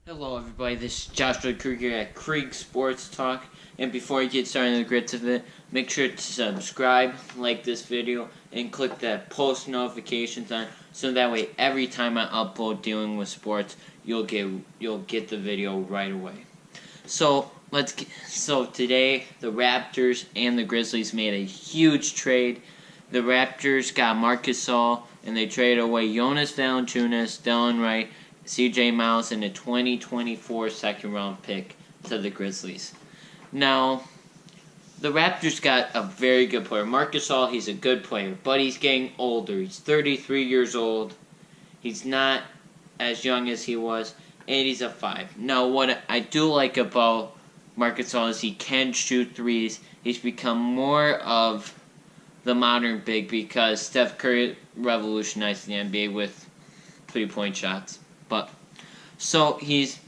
Hello everybody, this is Joshua Krieger at Krieg Sports Talk, and before you get started in the grits of it, make sure to subscribe, like this video, and click that post notifications on, so that way every time I upload dealing with sports, you'll get the video right away. So today the Raptors and the Grizzlies made a huge trade. The Raptors got Marc Gasol, and they traded away Jonas Valanciunas, Delon Wright, CJ Miles, and a 2024 second-round pick to the Grizzlies. Now, the Raptors got a very good player. Marc Gasol, he's a good player, but he's getting older. He's 33 years old. He's not as young as he was, and he's a 5. Now, what I do like about Marc Gasol is he can shoot threes. He's become more of the modern big because Steph Curry revolutionized the NBA with three-point shots. But so he's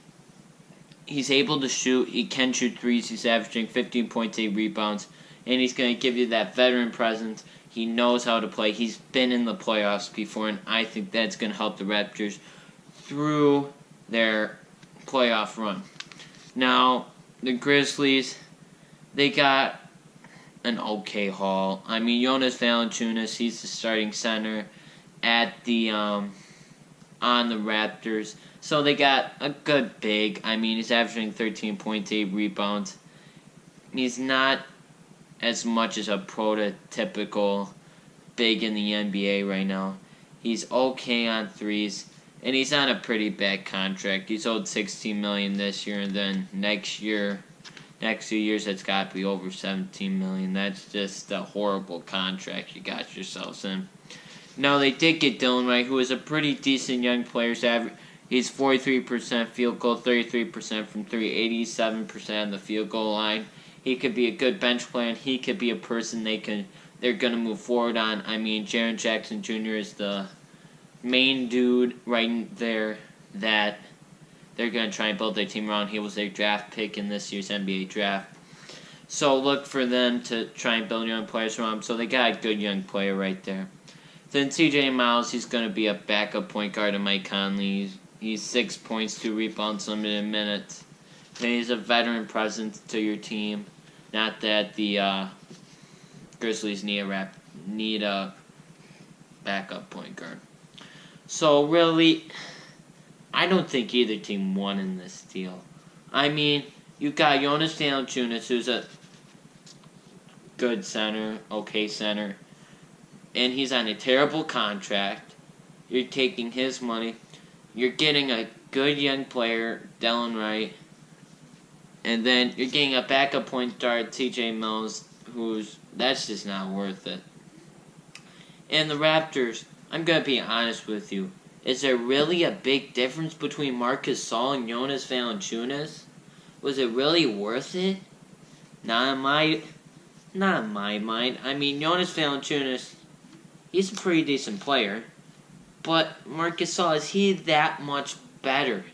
able to shoot. He can shoot threes. He's averaging 15.8 rebounds, and he's going to give you that veteran presence. He knows how to play. He's been in the playoffs before, and I think that's going to help the Raptors through their playoff run. Now, the Grizzlies, they got an okay haul. I mean, Jonas Valanciunas, he's the starting center at the on the Raptors. So they got a good big. I mean, he's averaging 13.8 rebounds. He's not as much as a prototypical big in the NBA right now. He's okay on threes, and he's on a pretty bad contract. He's owed $16 million this year, and then next few years, it's got to be over $17 million. That's just a horrible contract you got yourselves in. Now, they did get Delon Wright, who is a pretty decent young player. He's 43% field goal, 33% from 3, 87% on the field goal line. He could be a good bench player, and he could be a person they're going to move forward on. I mean, Jaren Jackson Jr. is the main dude right there that they're going to try and build their team around. He was their draft pick in this year's NBA draft. So look for them to try and build young players around him. So they got a good young player right there. Then CJ Miles, he's going to be a backup point guard to Mike Conley. He's 6 points, 2 rebounds, limited minutes. And he's a veteran presence to your team. Not that the Grizzlies need a backup point guard. So really, I don't think either team won in this deal. I mean, you got Jonas Valanciunas, who's a good center, okay center, and he's on a terrible contract. You're taking his money. You're getting a good young player, Delon Wright, and then you're getting a backup point guard, TJ Mills, that's just not worth it. And the Raptors, I'm going to be honest with you. Is there really a big difference between Marc Gasol and Jonas Valanciunas? Was it really worth it? Not in my mind. I mean, Jonas Valanciunas, he's a pretty decent player. But Marc Gasol, is he that much better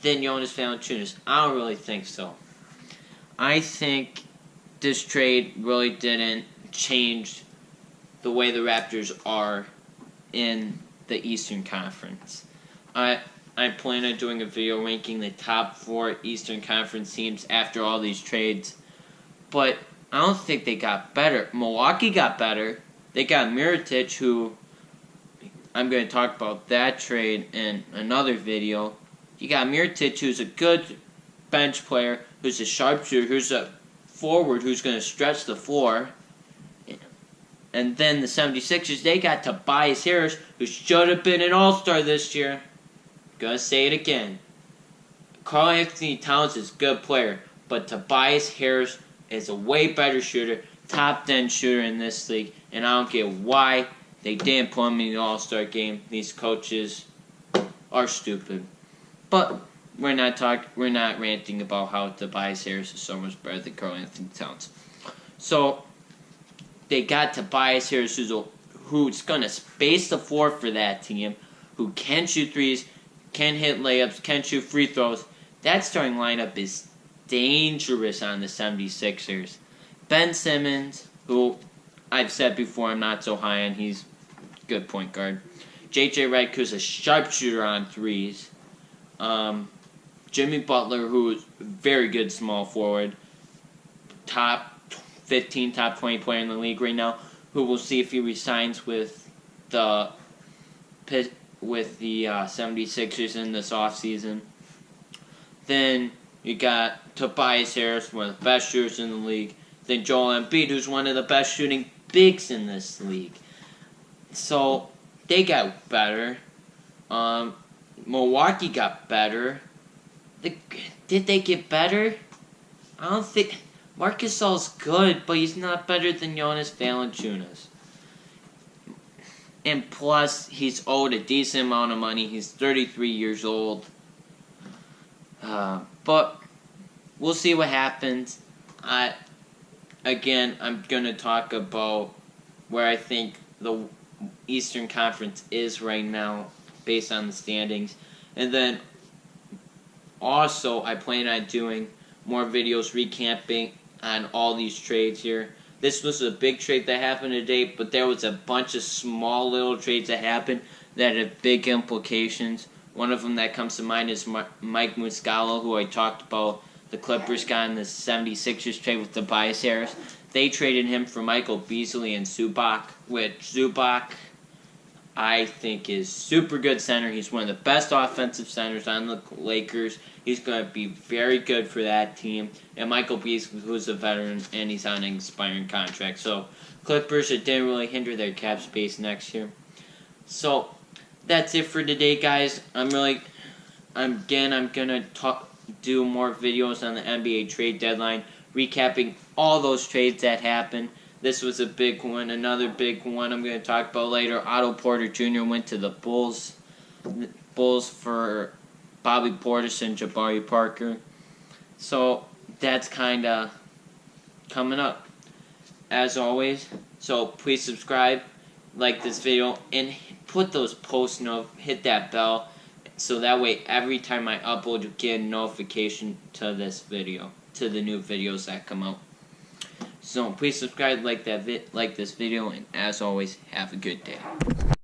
than Jonas Valanciunas? I don't really think so. I think this trade really didn't change the way the Raptors are in the Eastern Conference. I plan on doing a video ranking the top 4 Eastern Conference teams after all these trades. But I don't think they got better. Milwaukee got better. They got Mirotic, who I'm going to talk about that trade in another video. You got Mirotic, who's a good bench player, who's a sharpshooter, who's a forward who's going to stretch the floor. And then the 76ers, they got Tobias Harris, who should have been an all-star this year. Gonna say it again. Karl-Anthony Towns is a good player, but Tobias Harris is a way better shooter, top 10 shooter in this league, and I don't get why they didn't put him in the All-Star game. These coaches are stupid. But we're not ranting about how Tobias Harris is so much better than Karl-Anthony Towns. So they got Tobias Harris, who's gonna space the floor for that team, who can shoot threes, can hit layups, can shoot free throws. That starting lineup is dangerous on the 76ers. Ben Simmons, who I've said before I'm not so high on, he's a good point guard. J.J. Redick, who's a sharpshooter on threes. Jimmy Butler, who's very good small forward, top 15, top 20 player in the league right now, who we'll see if he resigns with the 76ers in this offseason. Then you got Tobias Harris, one of the best shooters in the league. Then Joel Embiid, who's one of the best shooting bigs in this league. So they got better. Milwaukee got better. Did they get better? I don't think... Marc Gasol's good, but he's not better than Jonas Valanciunas. And plus, he's owed a decent amount of money. He's 33 years old. But we'll see what happens. Again, I'm going to talk about where I think the Eastern Conference is right now based on the standings. And then also, I plan on doing more videos recapping on all these trades here. This was a big trade that happened today, but there was a bunch of small little trades that happened that had big implications. One of them that comes to mind is Mike Muscala, who I talked about. The Clippers got in the 76ers trade with Tobias Harris. They traded him for Michael Beasley and Zubac, which Zubac I think is super good center. He's one of the best offensive centers on the Lakers. He's going to be very good for that team. And Michael Beasley, who's a veteran, and he's on an expiring contract. So Clippers, it didn't really hinder their cap space next year. So that's it for today, guys. I'm going to do more videos on the NBA trade deadline, recapping all those trades that happened. This was a big one. Another big one I'm going to talk about later. Otto Porter Jr. went to the Bulls. Bulls for Bobby Portis and Jabari Parker. So that's kind of coming up, as always. So please subscribe, like this video, and put those post notes, hit that bell, so that way every time I upload, you get a notification to this video, to the new videos that come out. So please subscribe, like this video, and as always, have a good day.